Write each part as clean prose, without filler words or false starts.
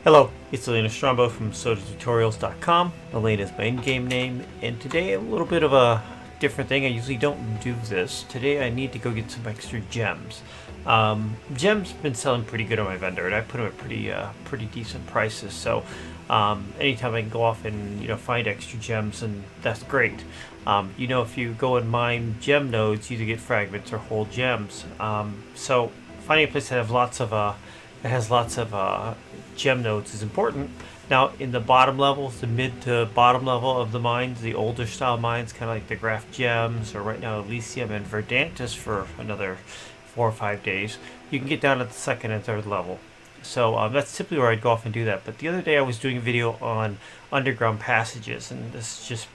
Hello, it's Elena Strombo from SodaTutorials.com. Elena is my in-game name, and today a little bit of a different thing. I usually don't do this. Today I need to go get some extra gems. Gems been selling pretty good on my vendor, and I put them at pretty decent prices. So anytime I can go off and find extra gems, and that's great. If you go and mine gem nodes, you either get fragments or whole gems. So finding a place that has lots of gem nodes is important. Now, in the bottom levels, the mid to bottom level of the mines, the older style mines, kind of like the Graph Gems, or right now Elysium and Verdantis for another 4 or 5 days, you can get down at the second and third level. So that's typically where I'd go off and do that. But the other day I was doing a video on underground passages, and this is just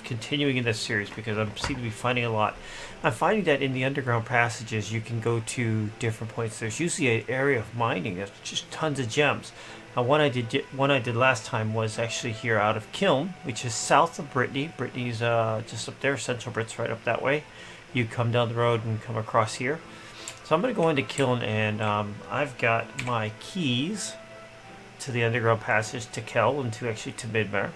continuing in this series because I seem to be finding a lot. I'm finding that in the underground passages you can go to different points. There's usually an area of mining that's just tons of gems. One I did last time was actually here out of Kiln, which is south of Brittany. Brittany's just up there. Central Brittany's right up that way. You come down the road and come across here. So I'm going to go into Kiln, and I've got my keys to the underground passage to Kel and to Midmaer.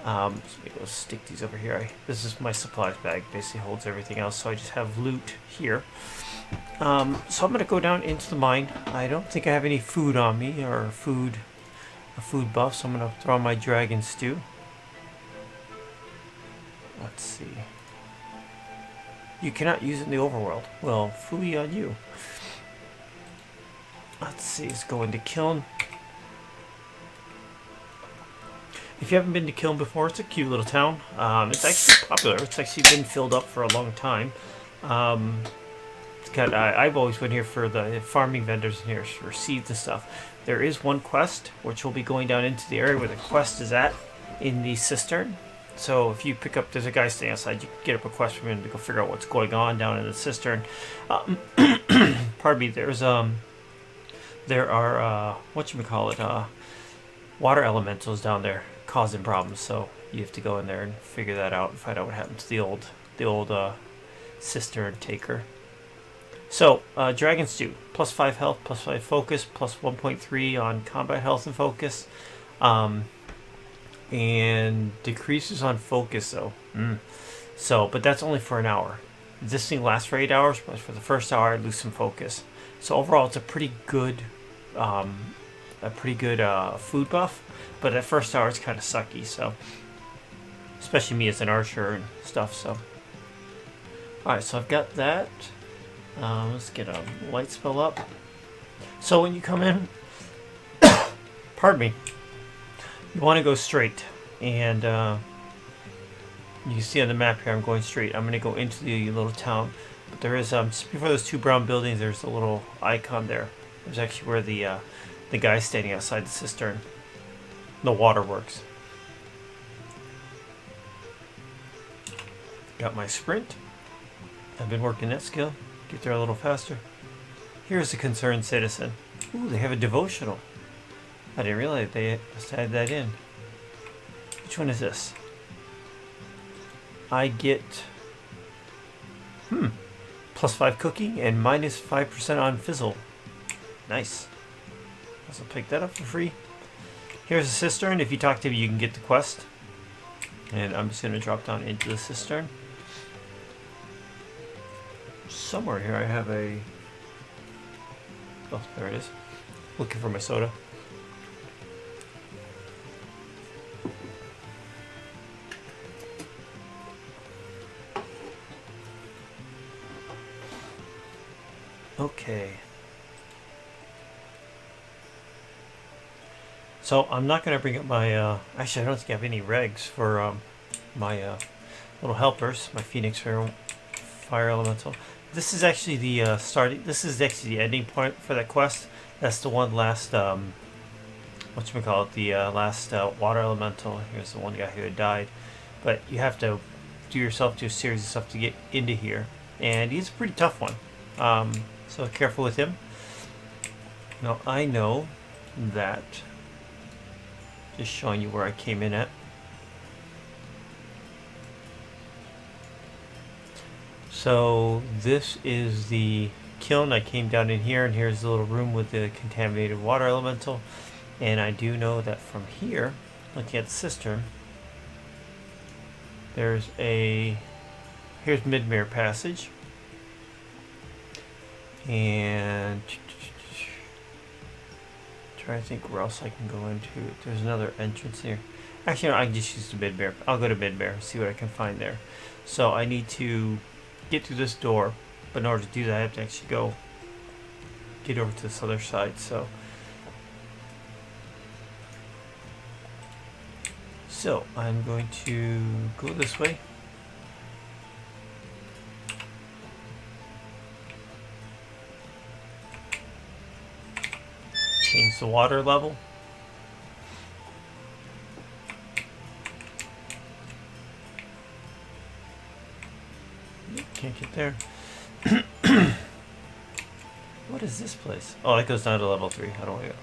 So let me go stick these over here. This is my supplies bag, basically holds everything else, so I just have loot here. So I'm going to go down into the mine. I don't think I have any food on me, or a food buff, so I'm going to throw on my dragon stew. Let's see. You cannot use it in the overworld. Well, phooey on you. Let's see, let's go into Kiln. If you haven't been to Kiln before, it's a cute little town. It's actually popular. It's actually been filled up for a long time. I've always been here for the farming vendors in here for seeds and stuff. There is one quest, which will be going down into the area where the quest is at, in the cistern. So if you pick up, there's a guy staying outside, you can get up a quest from him to go figure out what's going on down in the cistern. Pardon me, there are, water elementals down there causing problems, so you have to go in there and figure that out and find out what happened to the old cistern taker. So dragon stew, plus 5 health, plus 5 focus, plus 1.3 on combat health and focus, and decreases on focus though. So, but that's only for an hour. This thing lasts for 8 hours, but for the first hour I lose some focus. So overall, it's a pretty good food buff. But at first hour, it's kind of sucky, so especially me as an archer and stuff. So, all right, so I've got that. Let's get a light spell up. So when you come in, pardon me, you want to go straight, and you can see on the map here I'm going straight. I'm going to go into the little town, but there is just before those two brown buildings, there's a little icon there. There's actually where the guy's standing outside the cistern. The waterworks. Got my sprint. I've been working that skill. Get there a little faster. Here's a concerned citizen. Ooh, they have a devotional. I didn't realize they just had that in. Which one is this? I get plus 5 cooking and minus 5% on fizzle. Nice. I'll pick that up for free. Here's a cistern. If you talk to me, you can get the quest. And I'm just going to drop down into the cistern. Somewhere here I have a... Oh, there it is. Looking for my soda. Okay. So I'm not going to bring up my, actually I don't think I have any regs for my little helpers, my Phoenix Fire Elemental. This is actually the this is actually the ending point for that quest. That's the one last, the last Water Elemental. Here's the one guy who had died. But you have to do a series of stuff to get into here. And he's a pretty tough one. So careful with him. Now I know that... Just showing you where I came in at. So this is the kiln. I came down in here, and here's the little room with the contaminated water elemental. And I do know that from here, looking at the cistern, here's Midmaer Passage. And trying to think where else I can go into. There's another entrance here. Actually, no, I can just use the Midmaer. I'll go to Midmaer, see what I can find there. So I need to get through this door, but in order to do that, I have to actually get over to this other side. So I'm going to go this way. Change the water level. Can't get there. What is this place? Oh, that goes down to level 3. How do I go?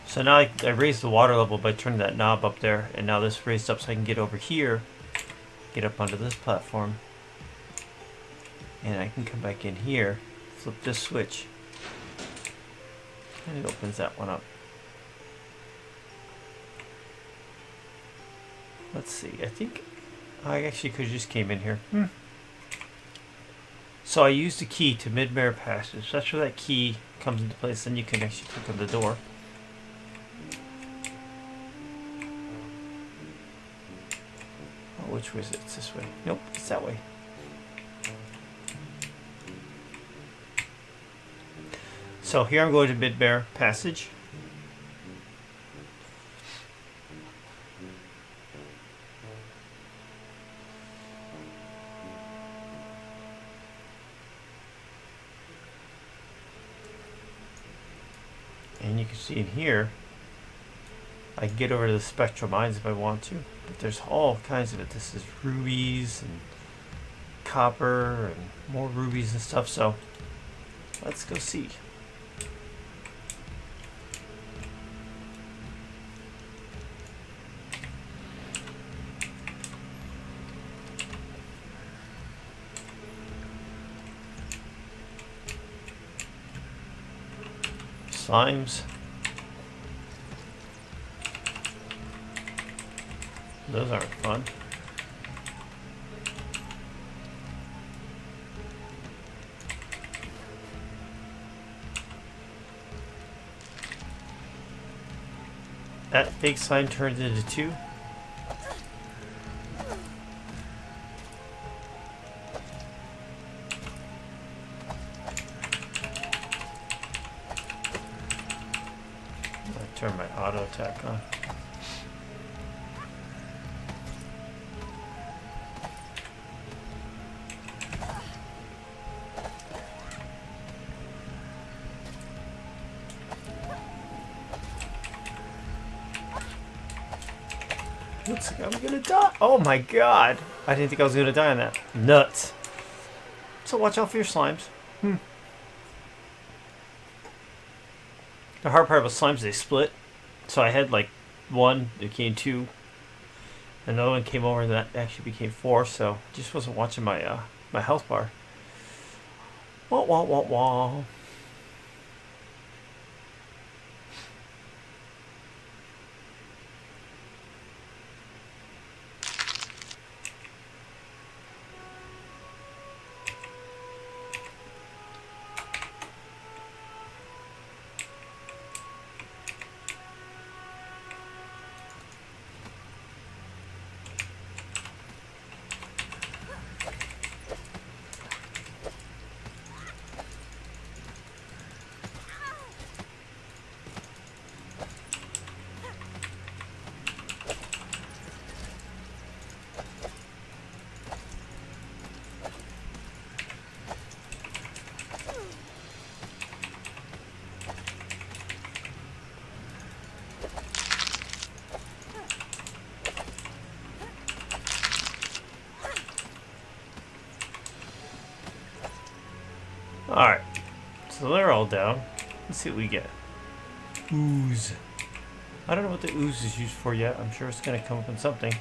So now I raised the water level by turning that knob up there, and now this raised up so I can get over here, get up onto this platform, and I can come back in here, flip this switch, and it opens that one up. Let's see, I think I actually could have just came in here. So I used the key to Midmaer Passage. That's where that key comes into place. Then you can actually click on the door. Oh, which way is it? It's this way. Nope, it's that way. So here I'm going to Midmaer Passage. And you can see in here, I can get over to the Spectral Mines if I want to, but there's all kinds of it. This is rubies and copper and more rubies and stuff, so let's go see. Slimes. Those aren't fun. That big slime turns into 2. Turn my auto attack on. Looks like I'm gonna die. Oh my god! I didn't think I was gonna die on that. Nuts. So watch out for your slimes. The hard part about slimes is they split. So I had like 1, it became 2. Another one came over and that actually became 4, so just wasn't watching my my health bar. Wah wah wah wah. Alright, so they're all down. Let's see what we get. Ooze. I don't know what the ooze is used for yet. I'm sure it's going to come up in something.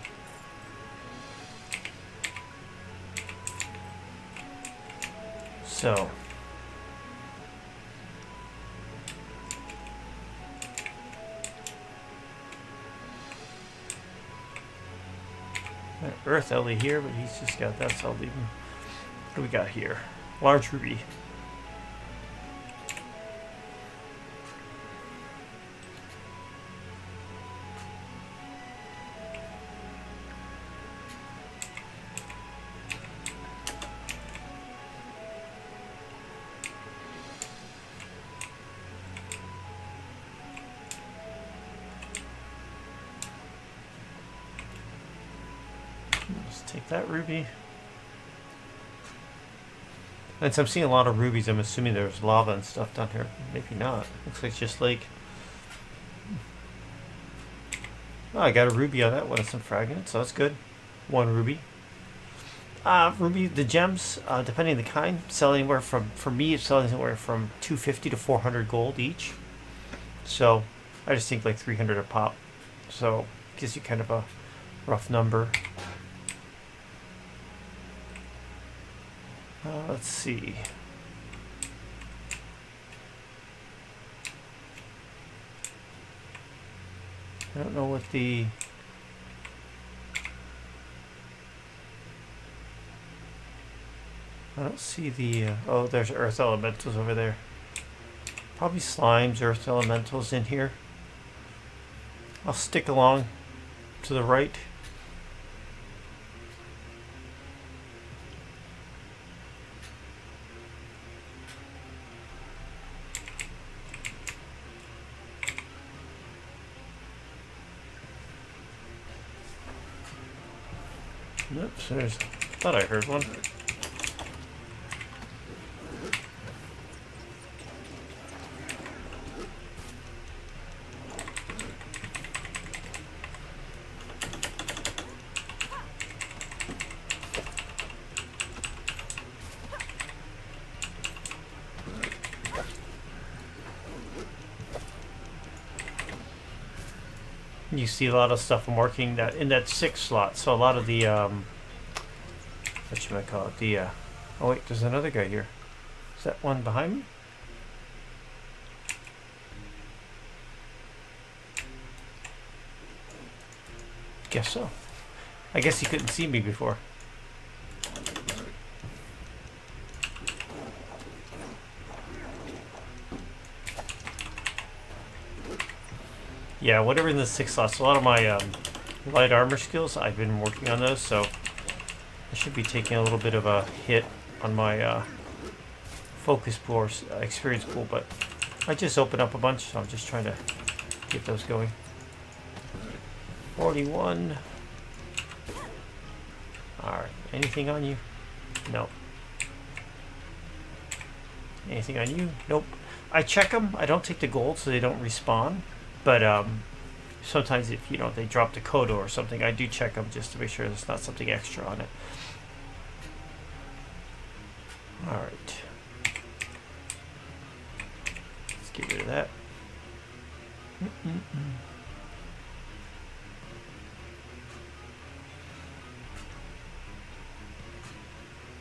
So, Earth Ellie here, but he's just got that, so I'll leave him. What do we got here? Large ruby. Let's take that ruby. And so I'm seeing a lot of rubies. I'm assuming there's lava and stuff down here. Maybe not. Looks like it's just lake. Oh, I got a ruby on that one and some fragments, so that's good. One ruby. Ruby, the gems, depending on the kind, sell anywhere from, for me, it's selling anywhere from 250 to 400 gold each. So I just think like 300 a pop. So gives you kind of a rough number. Let's see. I don't know what the... I don't see the... oh, there's earth elementals over there. Probably slimes, earth elementals in here. I'll stick along to the right. Oops, there's... thought I heard one. You see a lot of stuff I'm working that in that 6 slot, so a lot of the whatchamacallit, the oh wait, there's another guy here. Is that one behind me? Guess so. I guess he couldn't see me before. Yeah, whatever in the 6 slots. A lot of my light armor skills, I've been working on those, so I should be taking a little bit of a hit on my focus pool or experience pool, but I just opened up a bunch, so I'm just trying to get those going. 41. Alright, anything on you? No. Anything on you? Nope. I check them. I don't take the gold so they don't respawn. But sometimes if, you know, they drop the Kodo or something, I do check them just to make sure there's not something extra on it. Alright. Let's get rid of that.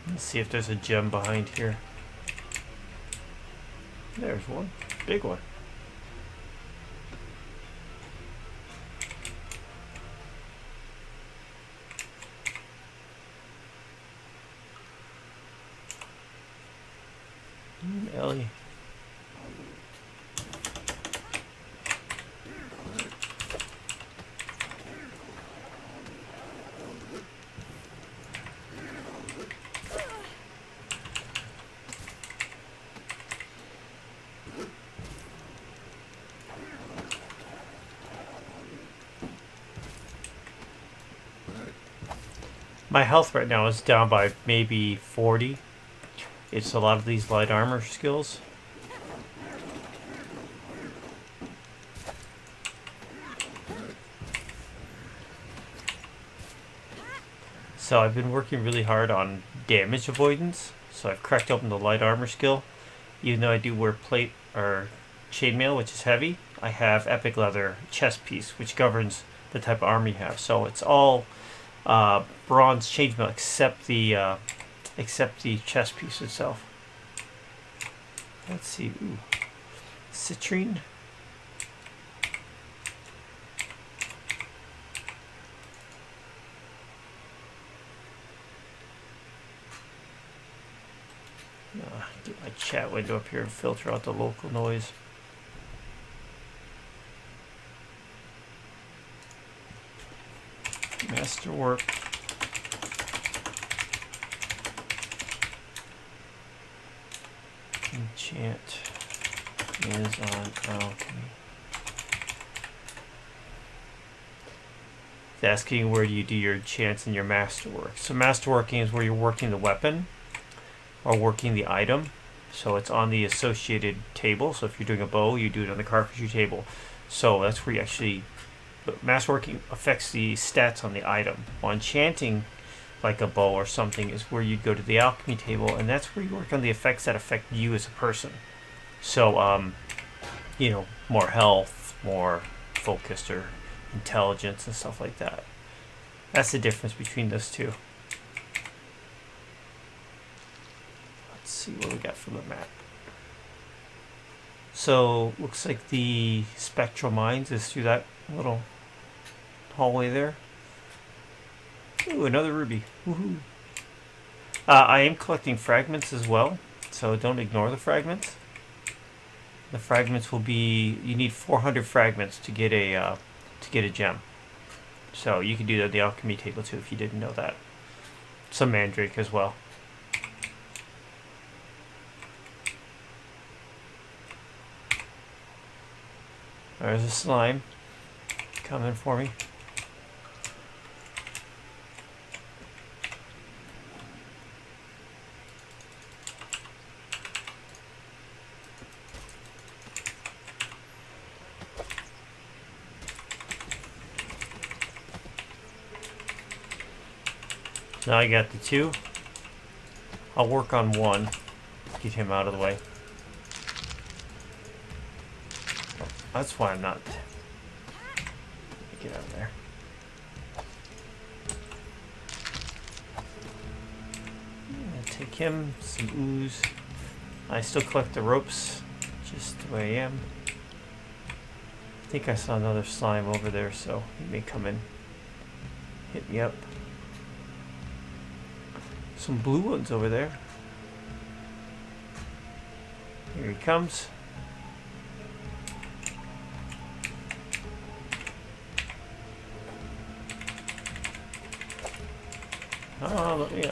Let's see if there's a gem behind here. There's one. Big one. Ellie. My health right now is down by maybe 40. It's a lot of these light armor skills. So I've been working really hard on damage avoidance. So I've cracked open the light armor skill. Even though I do wear plate or chainmail, which is heavy, I have epic leather chest piece, which governs the type of armor you have. So it's all bronze chainmail except the chest piece itself. Let's see. Ooh. Citrine. Get my chat window up here and filter out the local noise. Masterwork. Enchant is on alchemy. It's asking where do you do your enchants and your masterwork. So masterworking is where you're working the weapon or working the item. So it's on the associated table. So if you're doing a bow, you do it on the carpentry table. So that's where you actually... But masterworking affects the stats on the item. While enchanting, like a bow or something, is where you go to the alchemy table, and that's where you work on the effects that affect you as a person. So, you know, more health, more focused, or intelligence and stuff like that. That's the difference between those two. Let's see what we got from the map. So, looks like the Spectral Mines is through that little hallway there. Ooh, another ruby. Woohoo. I am collecting fragments as well, so don't ignore the fragments. The fragments will be... You need 400 fragments to get a gem. So you can do that at the alchemy table too if you didn't know that. Some mandrake as well. There's a slime coming for me. Now I got the two. I'll work on one. Get him out of the way. Oh, that's why I'm not... Get out of there. Take him, some ooze. I still collect the ropes, just the way I am. I think I saw another slime over there, so he may come in. Hit me up. Some blue ones over there. Here he comes. Oh, yeah.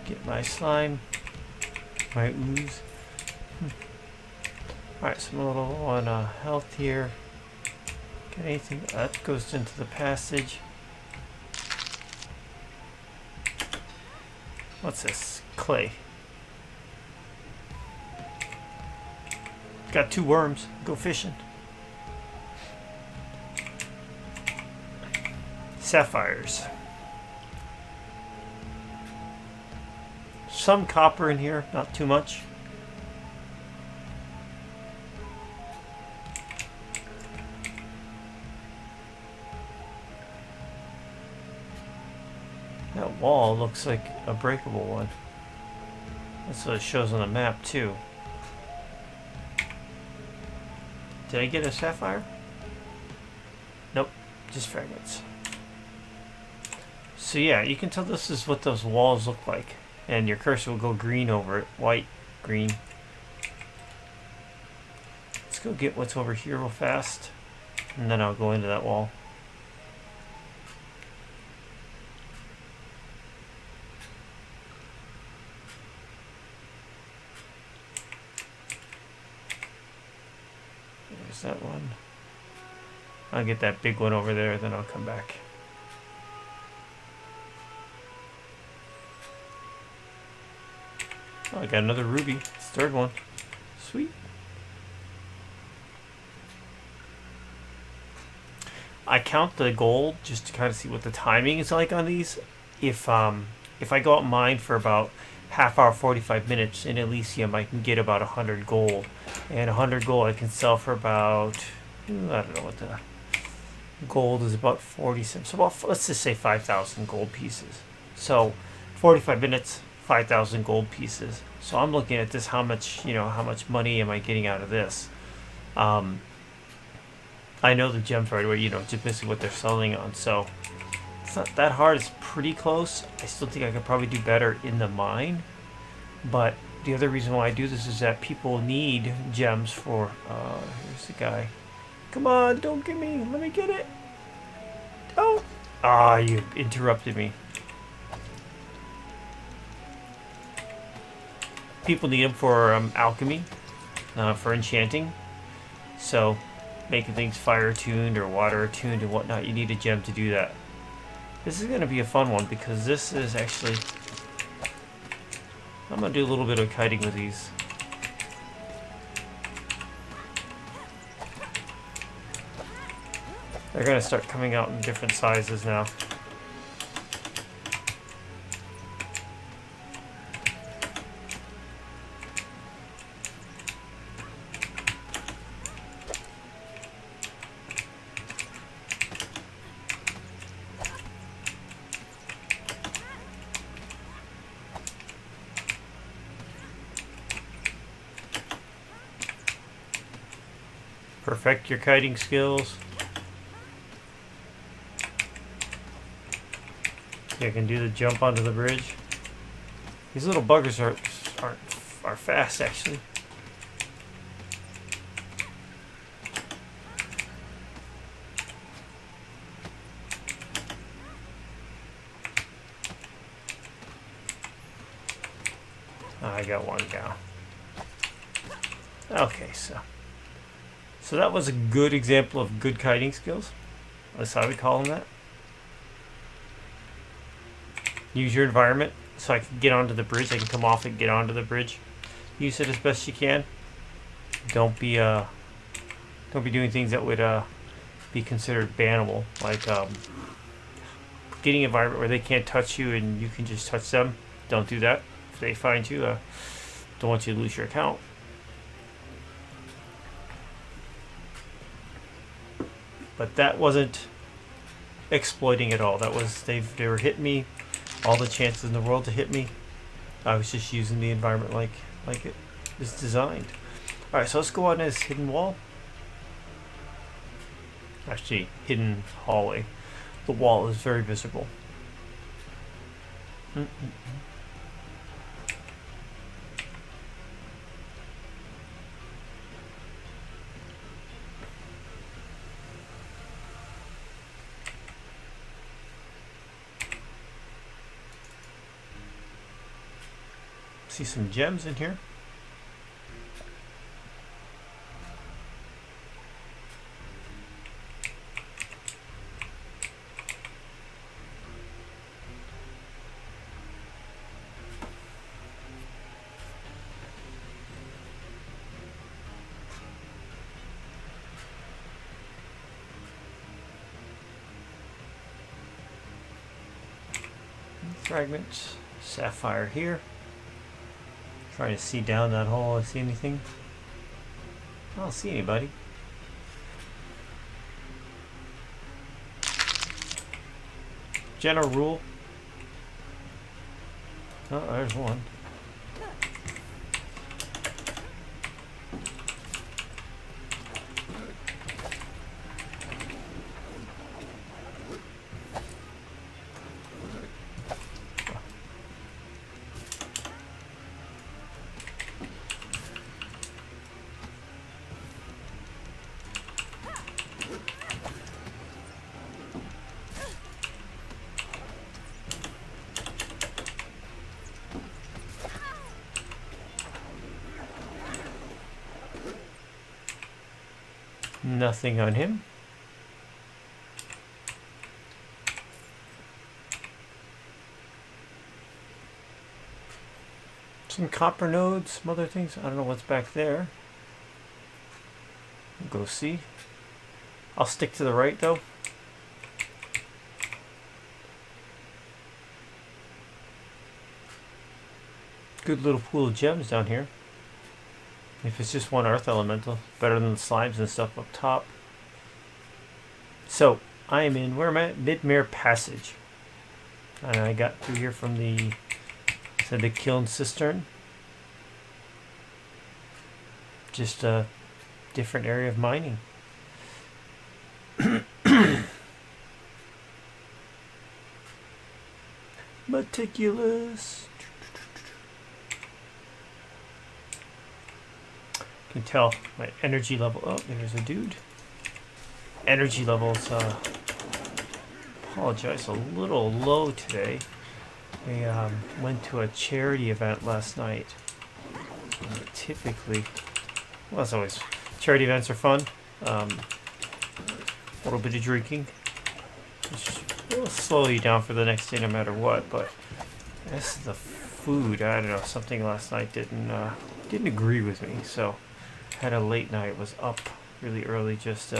Get my slime, my ooze. Alright, so I'm a little low on health here. Get anything that goes into the passage. What's this? Clay. Got 2 worms. Go fishing. Sapphires. Some copper in here, not too much. That wall looks like a breakable one. That's what it shows on the map too. Did I get a sapphire? Nope, just fragments. So yeah, you can tell this is what those walls look like. And your cursor will go green over it. White, green. Let's go get what's over here real fast. And then I'll go into that wall. There's that one. I'll get that big one over there, then I'll come back. Oh, I got another ruby. It's the 3rd one. Sweet. I count the gold just to kind of see what the timing is like on these. If I go out and mine for about half hour, 45 minutes in Elysium, I can get about 100 gold, and 100 gold I can sell for about, I don't know what the gold is, about 40 cents. So about, let's just say 5,000 gold pieces. So 45 minutes, 5,000 gold pieces. So I'm looking at this, how much money am I getting out of this? I know the gems right away, just basically what they're selling on. So it's not that hard. It's pretty close. I still think I could probably do better in the mine. But the other reason why I do this is that people need gems for... here's the guy. Come on, don't get me. Let me get it. Oh! Ah, you interrupted me. People need them for alchemy, for enchanting. So, making things fire attuned or water attuned and whatnot, you need a gem to do that. This is going to be a fun one because this is actually... I'm going to do a little bit of kiting with these. They're going to start coming out in different sizes now. Perfect your kiting skills. You can do the jump onto the bridge. These little buggers are fast, actually. I got one down. Okay, so that was a good example of good kiting skills. That's how we call them that. Use your environment so I can get onto the bridge. I can come off and get onto the bridge. Use it as best you can. Don't be doing things that would be considered bannable, like getting an environment where they can't touch you and you can just touch them. Don't do that. If they find you, don't want you to lose your account. But that wasn't exploiting at all. That was they were hitting me, all the chances in the world to hit me. I was just using the environment like it is designed. All right, so let's go on this hidden wall. Actually, hidden hallway. The wall is very visible. See some gems in here. Fragments, sapphire here. Trying to see down that hole. I see anything? I don't see anybody. General rule. Oh, there's one. Nothing on him. Some copper nodes, some other things. I don't know what's back there. We'll go see. I'll stick to the right though. Good little pool of gems down here. If it's just one earth elemental, better than the slimes and stuff up top. So, I am in, where am I? Midmaer Passage. And I got through here from the Kiln cistern. Just a different area of mining. Meticulous. You can tell my energy level. Oh, there's a dude. Energy levels, apologize, a little low today. We went to a charity event last night. Typically, well, as always, charity events are fun. A little bit of drinking. It'll slow you down for the next day no matter what, but this is the food. I don't know, something last night didn't agree with me, so had a late night, was up really early, just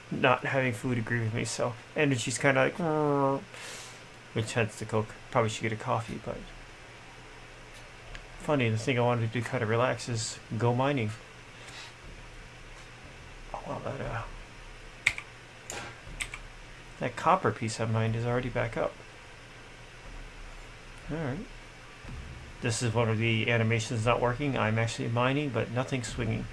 not having food agree with me, so energy's kind of like, which hence the Coke. Probably should get a coffee, but funny, the thing I wanted to do kind of relax is go mining. Oh, well, that copper piece I mined is already back up. Alright. This is one of the animations not working. I'm actually mining, but nothing's swinging.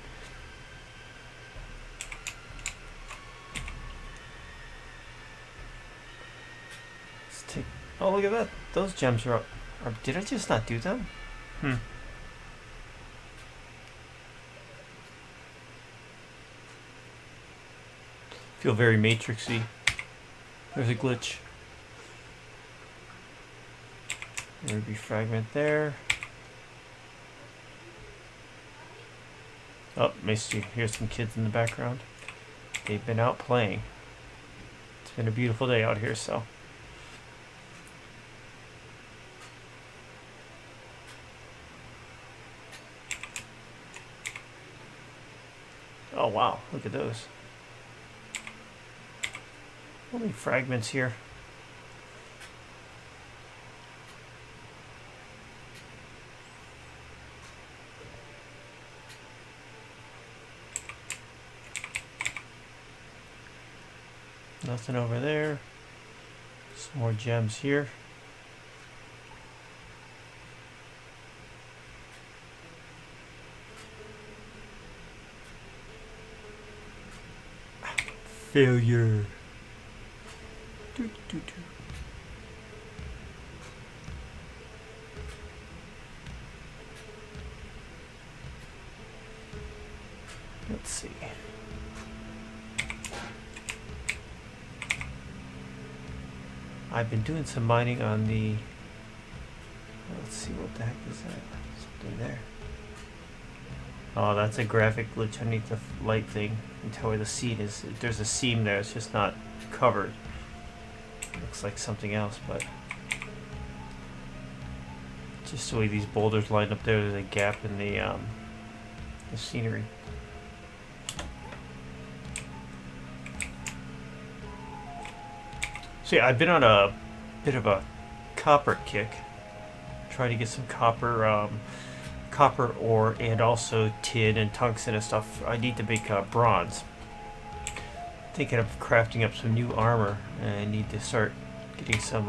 Let's take... Oh, look at that. Those gems are up. Did I just not do them? Feel very matrixy. There's a glitch. Ruby fragment there. Oh, missed you. Here's some kids in the background. They've been out playing. It's been a beautiful day out here, so. Oh wow, look at those. How many fragments here? Nothing over there. Some more gems here. Failure. Do, do, do. Let's see. I've been doing some mining on the... Let's see, what the heck is that? Something there. Oh, that's a graphic glitch underneath the light thing. You can tell where the seam is. There's a seam there, it's just not covered. Looks like something else, but... Just the way these boulders line up there, there's a gap in the scenery. So yeah, I've been on a bit of a copper kick. Trying to get some copper, copper ore, and also tin and tungsten and stuff. I need to make bronze. Thinking of crafting up some new armor, and I need to start getting some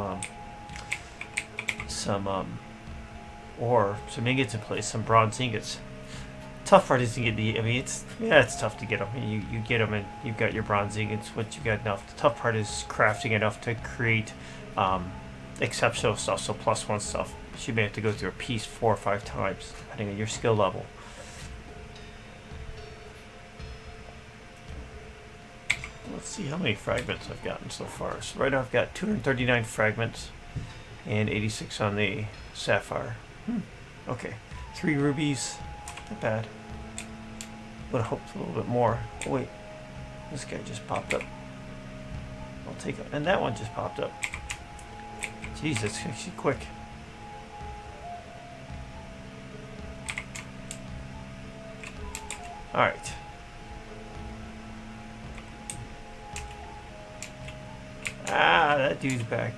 ore, some ingots in place, some bronze ingots. Tough part is to get the. I mean, it's tough to get them. You get them, and you've got your bronze ingots. Once you've got enough, the tough part is crafting enough to create exceptional stuff. So +1 stuff. You may have to go through a piece 4 or 5 times, depending on your skill level. Let's see how many fragments I've gotten so far. So right now I've got 239 fragments and 86 on the sapphire. Okay, 3 rubies. Not bad. Would have hoped a little bit more. Oh, wait, this guy just popped up. I'll take it. And that one just popped up. Jeez, that's actually quick. Alright. Ah, that dude's back.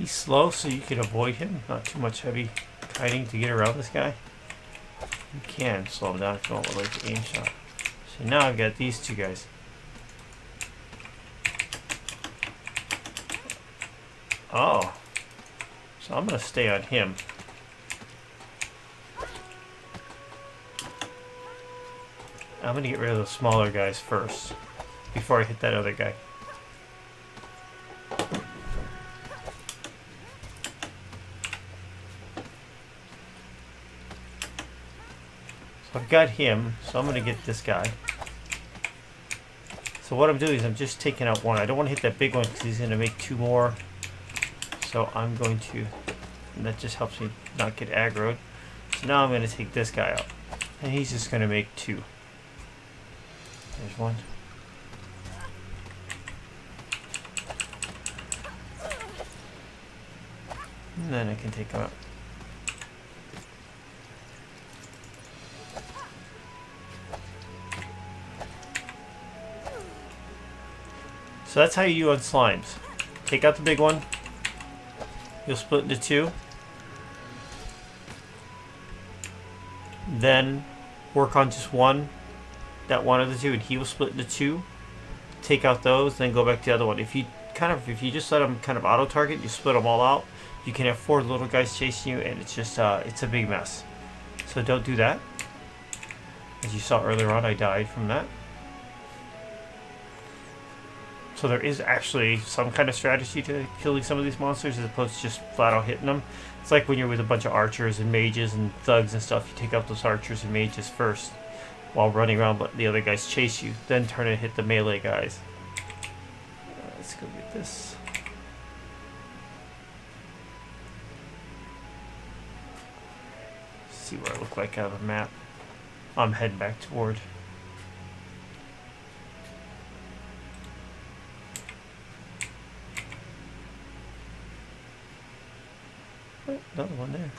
He's slow, so you can avoid him. Not too much heavy kiting to get around this guy. You can slow him down if you don't like the aim shot. So now I've got these two guys. Oh. So I'm going to stay on him. I'm going to get rid of the smaller guys first before I hit that other guy. So I've got him, so I'm going to get this guy. So what I'm doing is I'm just taking out one. I don't want to hit that big one because he's going to make two more. So I'm going to, and that just helps me not get aggroed. So now I'm going to take this guy out. And he's just going to make two. There's one. And then I can take him out. So that's how you do on slimes. Take out the big one. You'll split into two. Then work on just one. That one of the two, and he will split into two. Take out those, then go back to the other one. If you just let them kind of auto target, you split them all out. You can have four little guys chasing you, and it's just it's a big mess. So don't do that. As you saw earlier on, I died from that. So there is actually some kind of strategy to killing some of these monsters as opposed to just flat out hitting them. It's like when you're with a bunch of archers and mages and thugs and stuff, you take out those archers and mages first while running around, but the other guys chase you. Then turn and hit the melee guys. Let's go get this. See what I look like out of the map. I'm heading back toward. Oh, another one there.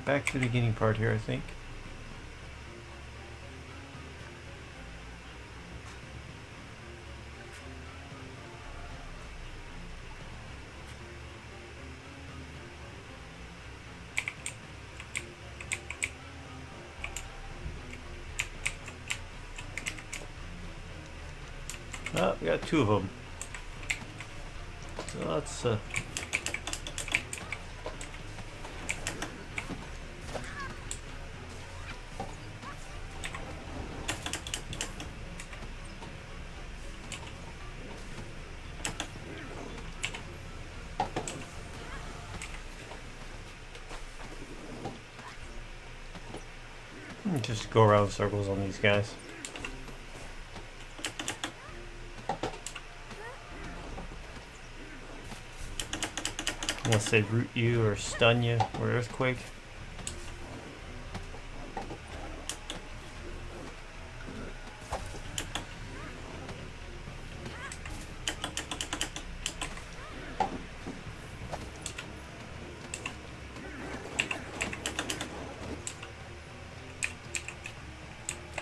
Back to the beginning part here, I think. Oh, we got two of them. So let's just go around in circles on these guys. Unless they root you or stun you or earthquake.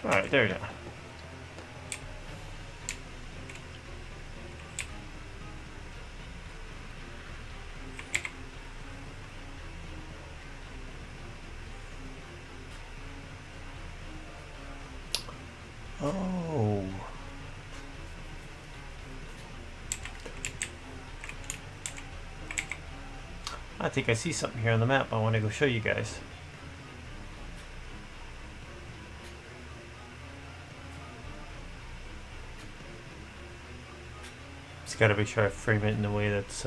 Alright, there you go. Oh. I think I see something here on the map I want to go show you guys. Just gotta make sure I frame it in a way that's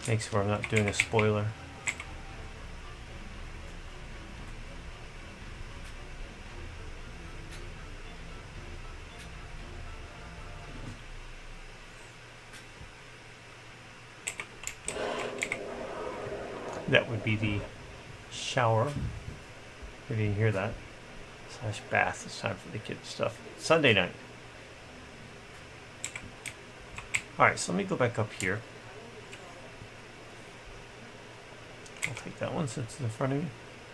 makes sure I'm not doing a spoiler. That would be the shower. If you didn't hear that. Slash bath. It's time for the kids' stuff. Sunday night. Alright, so let me go back up here. I'll take that one since it's in front of me.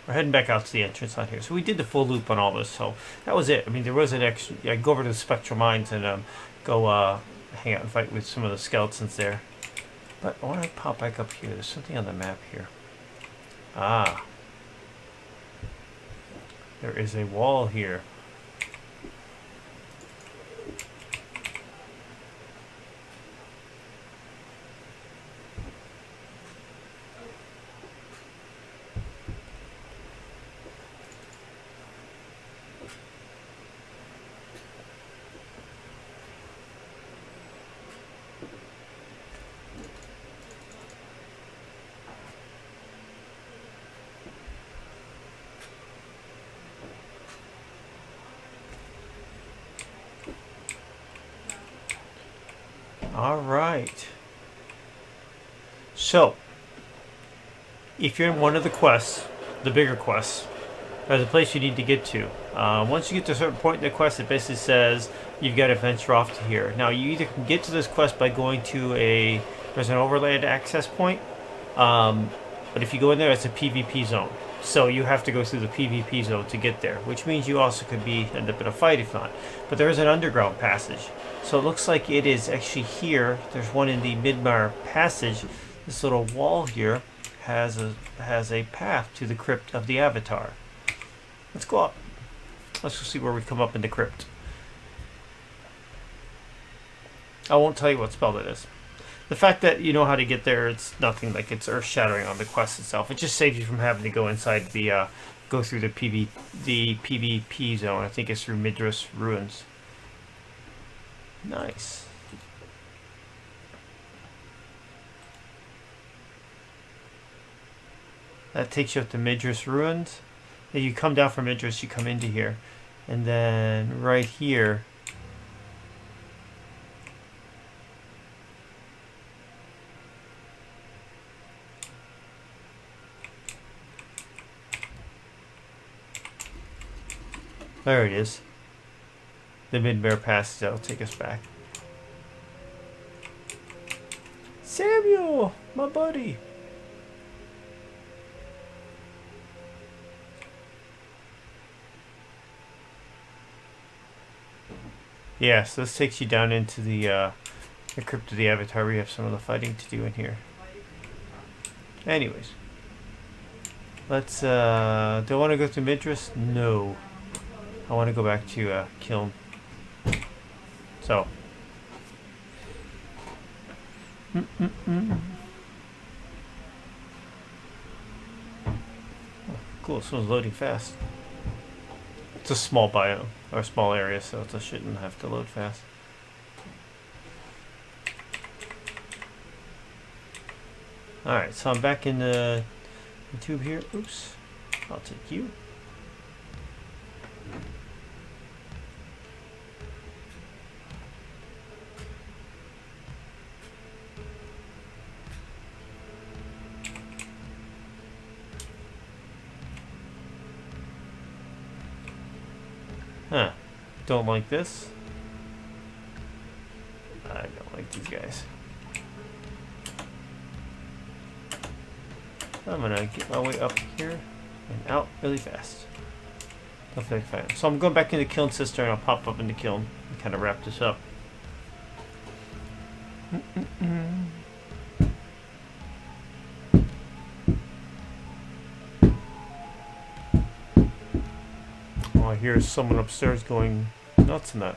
We're heading back out to the entrance out here. So we did the full loop on all this, so that was it. I mean, there was an extra... I go over to the Spectral Mines and go hang out and fight with some of the skeletons there. But I want to pop back up here. There's something on the map here. Ah. There is a wall here. Alright. So, if you're in one of the quests, the bigger quests, there's a place you need to get to. Once you get to a certain point in the quest, it basically says you've got to venture off to here. Now, you either can get to this quest by going to there's an overland access point, but if you go in there, it's a PvP zone. So you have to go through the PvP zone to get there, which means you also could end up in a fight if not. But there is an underground passage. So it looks like it is actually here. There's one in the Midmaer Passage. This little wall here has a path to the Crypt of the Avatar. Let's go up. Let's go see where we come up in the Crypt. I won't tell you what spell it is. The fact that you know how to get there, it's nothing like it's earth-shattering on the quest itself. It just saves you from having to go inside the, go through the PvP zone. I think it's through Midmaer Ruins. Nice. That takes you up to Midmaer Ruins. Then you come down from Midmaer, you come into here. And then right here, there it is. The Midmaer Passage, that'll take us back. Samuel, my buddy. Yeah, so this takes you down into the Crypt of the Avatar. We have some of the fighting to do in here. Anyways. Let's, do I want to go to Midmaer? No. I want to go back to Kiln. So. Oh, cool, this one's loading fast. It's a small biome, or a small area, so it shouldn't have to load fast. Alright, so I'm back in the tube here. Oops. I'll take you. Huh. Don't like this. I don't like these guys. I'm gonna get my way up here and out really fast. Hopefully I can find it. So I'm going back into Kiln Cistern and I'll pop up into Kiln and kind of wrap this up. Oh, I hear someone upstairs going nuts in that.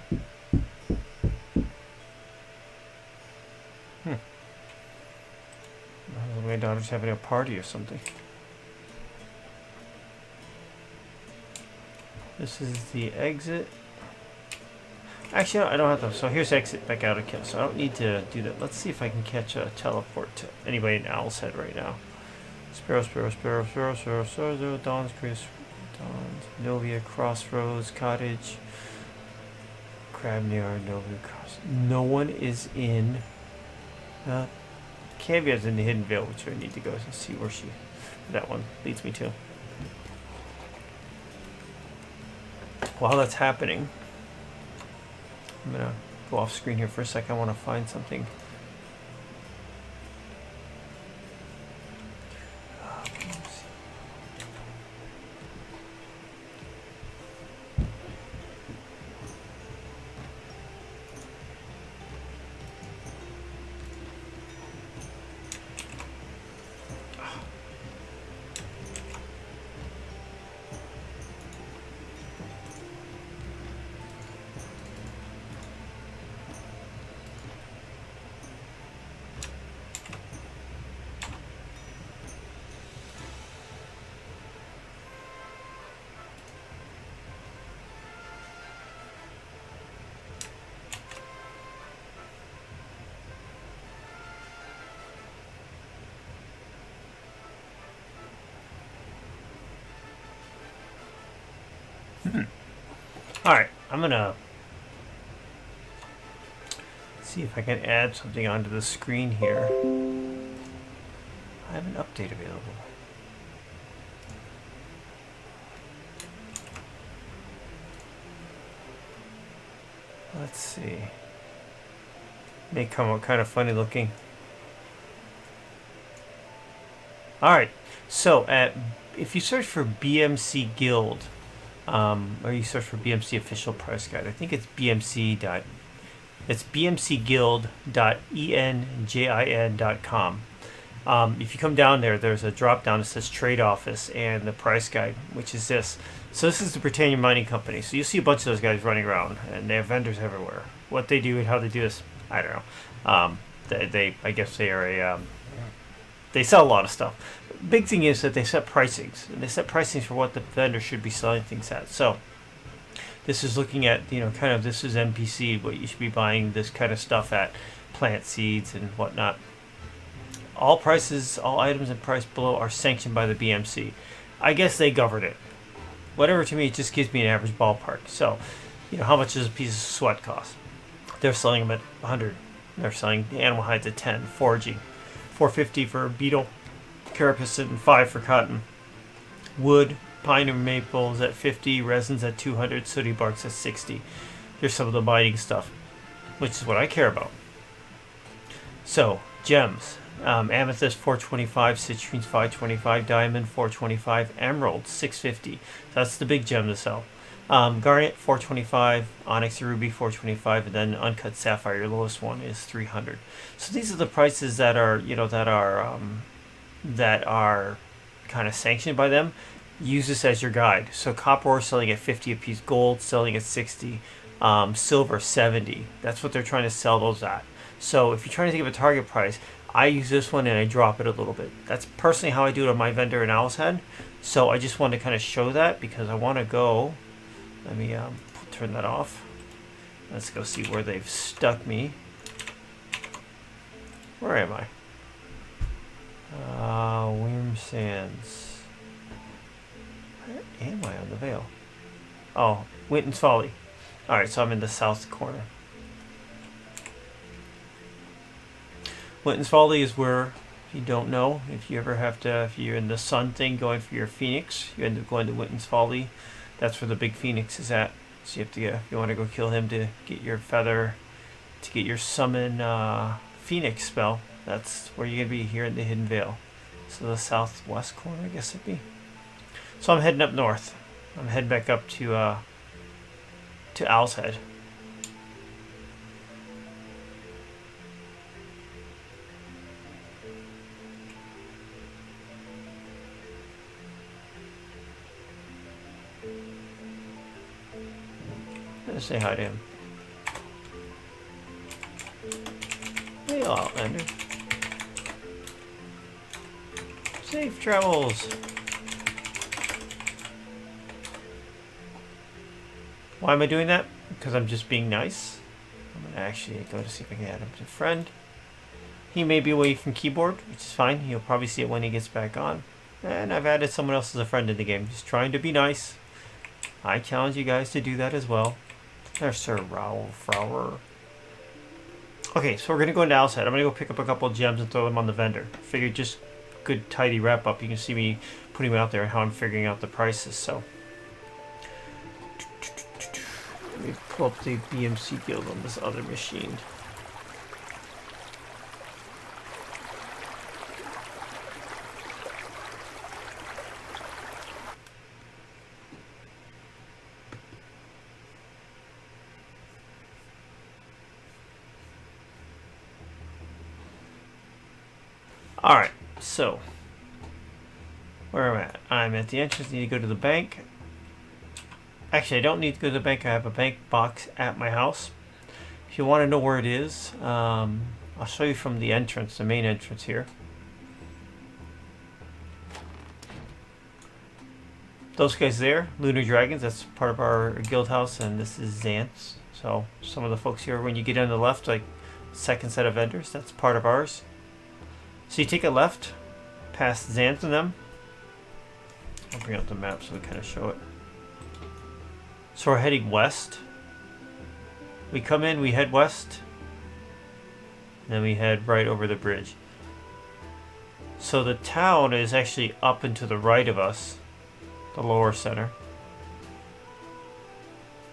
My daughter's having a party or something. This is the exit. Actually, I don't have to. So here's exit back out of Kiln. So I don't need to do that. Let's see if I can catch a teleport to anybody in Owl's Head right now. Sparrow, Dawn's Chris, Dawn's, Novia, Crossroads, Cottage, Crabnear, Novia, Cross. No one is in. Caviar's in the Hidden Vale, which I need to go and see where that one leads me to. While that's happening, I'm gonna go off screen here for a second. I want to find something. Alright, I'm gonna see if I can add something onto the screen here. I have an update available. Let's see. May come out kind of funny looking. Alright, so if you search for BMC Guild, or you search for BMC official price guide. I think it's it's bmcguild.enjin.com. If you come down there, there's a drop down that says Trade Office and the price guide, which is this. So this is the Britannia Mining Company. So you see a bunch of those guys running around, and they have vendors everywhere. What they do and how they do this, I don't know. I guess they are they sell a lot of stuff. Big thing is that they set pricings, and they set pricings for what the vendor should be selling things at. So this is looking at, kind of, this is NPC, what you should be buying this kind of stuff at, plant seeds and whatnot. All prices, all items and price below are sanctioned by the BMC. I guess they govern it. Whatever, to me, it just gives me an average ballpark. So, how much does a piece of sweat cost? They're selling them at 100. They're selling animal hides at 10. Foraging, $4.50 for beetle carapace and $5 for cotton. Wood, pine and maples at 50, resins at 200, sooty barks at 60. Here's some of the mining stuff, which is what I care about. So, gems. Amethyst $4.25, citrines $5.25, diamond $4.25, emerald $6.50. That's the big gem to sell. Garnet $4.25, onyx and ruby $4.25, and then uncut sapphire, your lowest one, is $300. So these are the prices that are kind of sanctioned by them. Use this as your guide. So copper ore selling at 50 a piece, gold selling at 60, silver 70. That's what they're trying to sell those at. So if you're trying to think of a target price, I use this one and I drop it a little bit. That's personally how I do it on my vendor in Owl's Head. So I just want to kind of show that because I want to go. Let me turn that off. Let's go see where they've stuck me. Where am I? Worm Sands. Where am I on the Vale? Oh, Winton's Folly. Alright, so I'm in the south corner. Winton's Folly is where, if you don't know, if you ever have to, if you're in the sun thing going for your phoenix, you end up going to Winton's Folly. That's where the big phoenix is at. So you have to if you want to go kill him to get your feather, to get your summon phoenix spell. That's where you're going to be here in the Hidden Vale. So the southwest corner, I guess it'd be. So I'm heading up north. I'm heading back up to Owl's Head. Let's say hi to him. Hey, Outlander. Safe travels. Why am I doing that? Because I'm just being nice. I'm going to actually go to see if I can add him to friend. He may be away from keyboard, which is fine. He'll probably see it when he gets back on. And I've added someone else as a friend in the game. Just trying to be nice. I challenge you guys to do that as well. There's Sir Raoul Frower. Okay, so we're going to go into Owl's Head. I'm going to go pick up a couple of gems and throw them on the vendor. Figured just good tidy wrap up. You can see me putting them out there and how I'm figuring out the prices. So let me pull up the BMC guild on this other machine. Alright, so where am I at? I'm at the entrance. I need to go to the bank. Actually, I don't need to go to the bank. I have a bank box at my house. If you want to know where it is, I'll show you from the entrance, the main entrance here. Those guys there, Lunar Dragons, that's part of our guild house, and this is Xanths. So some of the folks here, when you get on the left, like second set of vendors, that's part of ours. So you take a left past Xanth and them. I'll bring out the map so we kind of show it. So we're heading west. We come in, we head west. Then we head right over the bridge. So the town is actually up and to the right of us. The lower center.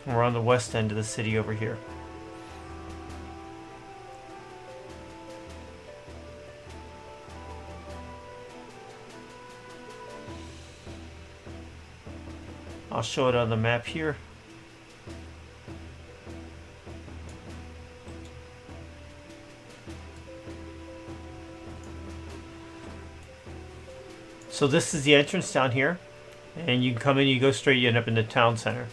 And we're on the west end of the city over here. I'll show it on the map here. So this is the entrance down here, and you can come in, you go straight, you end up in the town center.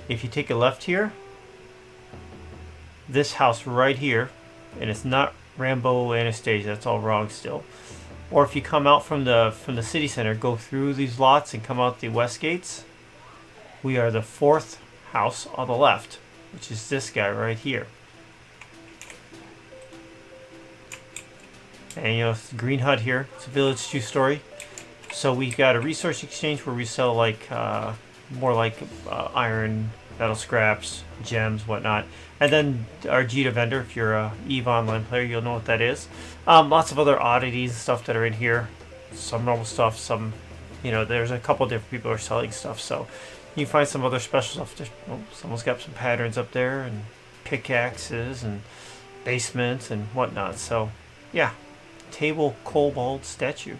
If you take a left here, this house right here, and it's not Rambo Anastasia, that's all wrong still. Or if you come out from the city center, go through these lots and come out the west gates, we are the fourth house on the left, which is this guy right here. And you know, it's the green hut here. It's a village 2-story. So we got a resource exchange where we sell like more like iron, metal scraps, gems, whatnot. And then our Jita vendor, if you're a EVE Online player, you'll know what that is. Lots of other oddities and stuff that are in here. Some normal stuff, some, you know, there's a couple different people who are selling stuff. So you can find some other special stuff. Someone's got some patterns up there and pickaxes and basements and whatnot. So yeah, table cobalt statue.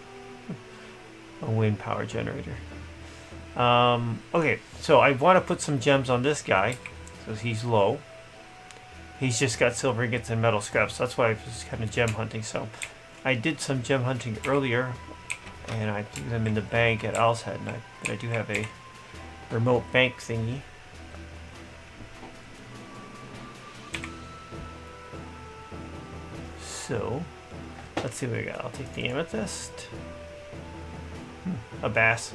A wind power generator. Okay, so I want to put some gems on this guy because he's low. He's just got silver ingots and metal scraps. So that's why I was kind of gem hunting. So I did some gem hunting earlier, and I threw them in the bank at Owl's Head. And I do have a remote bank thingy. So let's see what we got. I'll take the amethyst. A bass.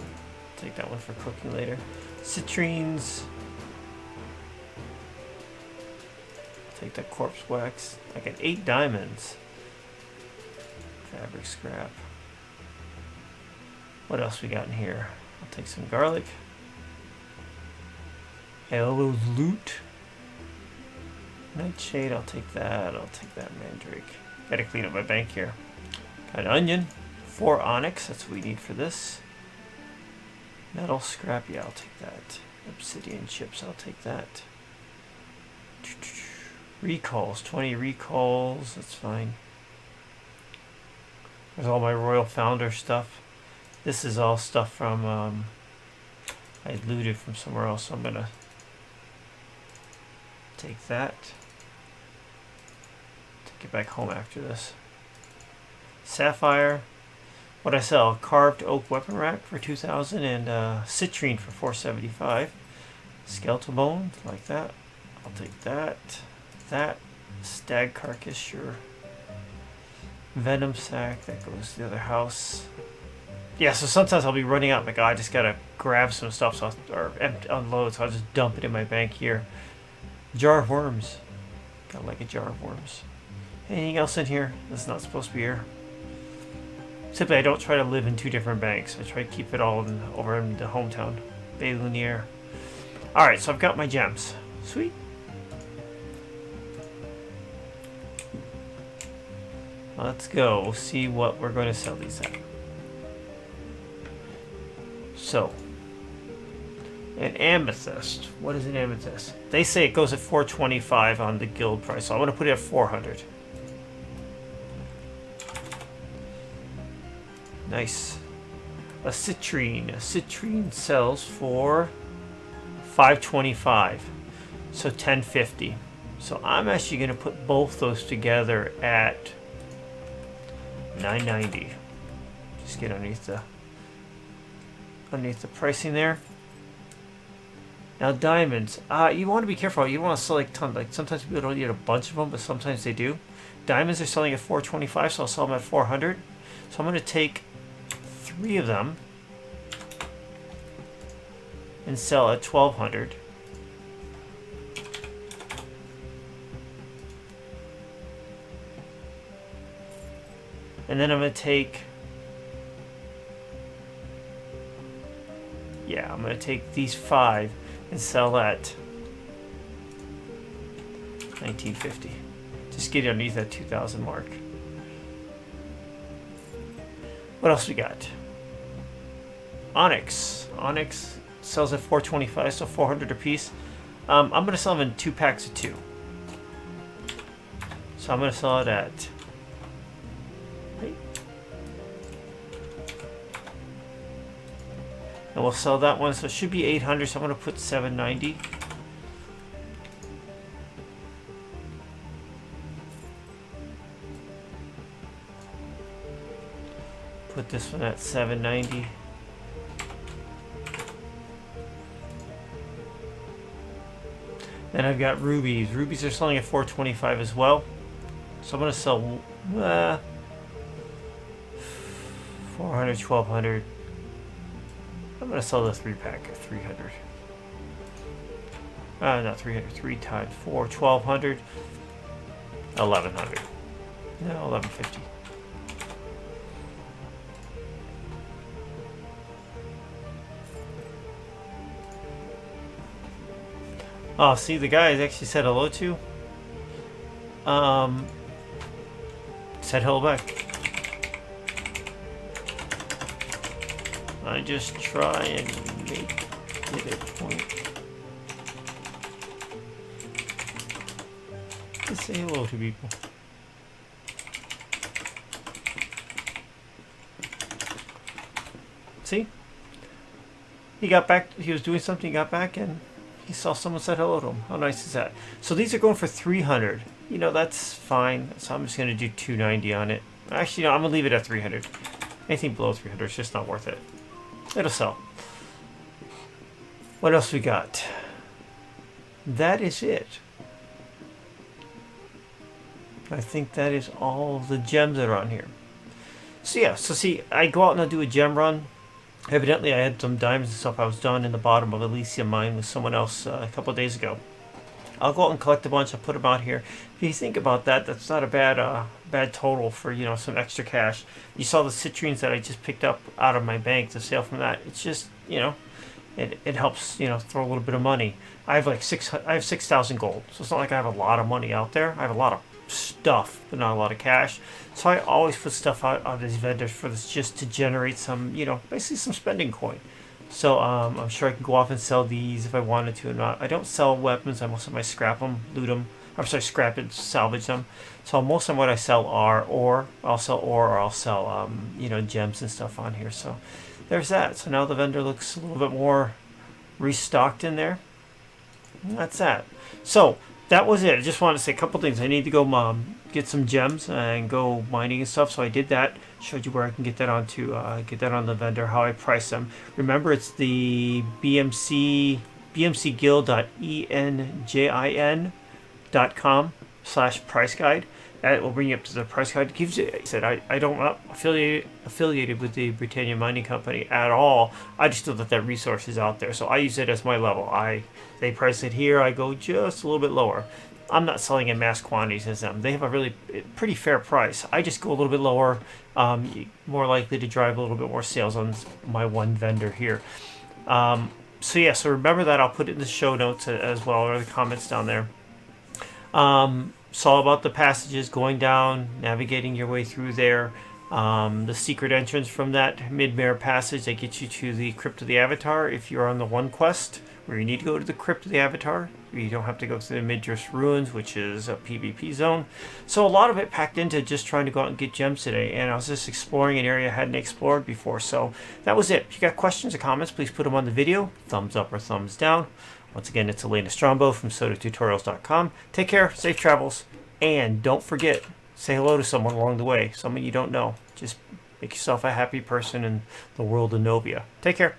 Take that one for cooking later. Citrines. Take that corpse wax. I got 8 diamonds. Fabric scrap. What else we got in here? I'll take some garlic. Aloe loot. Nightshade, I'll take that. I'll take that mandrake. Gotta clean up my bank here. Got an onion. 4 onyx, that's what we need for this. Metal scrap, yeah, I'll take that. Obsidian chips, I'll take that. Recalls, 20 recalls, that's fine. There's all my Royal Founder stuff. This is all stuff from, I looted from somewhere else, so I'm gonna take that. Take it back home after this. Sapphire. What I sell, carved oak weapon rack for 2,000 and citrine for 475. Skeletal bone, like that. I'll take that. That stag carcass, sure. Venom sack, that goes to the other house. yeah, so sometimes I'll be running out. Like, oh, I just gotta grab some stuff, so or unload. So I'll just dump it in my bank here. Jar of worms. Got like a jar of worms. Anything else in here that's not supposed to be here? Simply, I don't try to live in two different banks. I try to keep it all over in the hometown, Bay Lunier. All right, so I've got my gems. Sweet. Let's go see what we're going to sell these at. So, an amethyst. What is an amethyst? They say it goes at 425 on the guild price, so I'm going to put it at 400. Nice. A citrine. A citrine sells for 525, so 1050. So I'm actually going to put both those together at 990. Just get underneath the pricing there. Now diamonds. You want to be careful. You don't want to sell like tons. Like sometimes people don't need a bunch of them, but sometimes they do. Diamonds are selling at 425, so I'll sell them at 400. So I'm going to take 3 of them and sell at 1200. And then I'm going to take, I'm going to take these 5 and sell at 1950. Just get underneath that 2000 mark. What else we got? Onyx. Onyx sells at 425, so 400 a piece. I'm going to sell them in 2 packs of 2. So I'm going to sell it at... And we'll sell that one, so it should be 800, so I'm going to put 790. Put this one at 790. Then I've got rubies. Rubies are selling at 425 as well. So I'm going to sell 400, 1200. I'm going to sell the 3-pack at 300. Not 300. 3 times 4, 1200. 1100. No, 1150. Oh, see, the guy I actually said hello to. Said hello back. I just try and make it a point to say hello to people. See? He got back, he was doing something, he got back, and he saw someone said hello to him. How nice is that? So these are going for 300. You know, that's fine. So I'm just going to do 290 on it. Actually, no, I'm going to leave it at 300. Anything below 300 is just not worth it. It'll sell. What else we got? That is it. I think that is all the gems that are on here. So yeah, so see, I go out and I do a gem run. Evidently I had some diamonds and stuff I was done in the bottom of Elysium mine with someone else a couple of days ago. I'll go out and collect a bunch. I'll put them out here. If you think about that, that's not a bad total for, you know, some extra cash. You saw the citrines that I just picked up out of my bank, the sale from that. It's just, you know, it helps, you know, throw a little bit of money. I have 6,000 gold, so it's not like I have a lot of money out there. I have a lot of stuff, but not a lot of cash. So I always put stuff out on these vendors for this, just to generate some, you know, basically some spending coin. So I'm sure I can go off and sell these if I wanted to or not. I don't sell weapons. Most of my scrap them, loot them. I'm sorry, scrap it, salvage them. So most of what I sell are ore. I'll sell ore, or I'll sell you know, gems and stuff on here. So there's that. So now the vendor looks a little bit more restocked in there. And that's that. So that was it. I just wanted to say a couple things. I need to go get some gems and go mining and stuff. So I did that. Showed you where I can get that onto get that on the vendor, how I price them. Remember, it's the bmcguild.enjin.com/price guide. That will bring you up to the price guide. It gives you, I said, I don't not affiliated with the Britannia Mining Company at all. I just know that that resource is out there, so I use it as my level. They price it here, I go just a little bit lower. I'm not selling in mass quantities as them. They have a really pretty fair price. I just go a little bit lower, more likely to drive a little bit more sales on my one vendor here. So yeah, so remember that. I'll put it in the show notes as well, or the comments down there. It's all about the passages, going down, navigating your way through there. The secret entrance from that Midmaer Passage that gets you to the Crypt of the Avatar. If you're on the one quest where you need to go to the Crypt of the Avatar, you don't have to go to the Midmaer Ruins, which is a PvP zone. So a lot of it packed into just trying to go out and get gems today, and I was just exploring an area I hadn't explored before. So that was it. If you got questions or comments, please put them on the video. Thumbs up or thumbs down. Once again, it's Elena Strombo from SodaTutorials.com. Take care, safe travels, and don't forget, say hello to someone along the way, someone you don't know. Just make yourself a happy person in the world of Novia. Take care.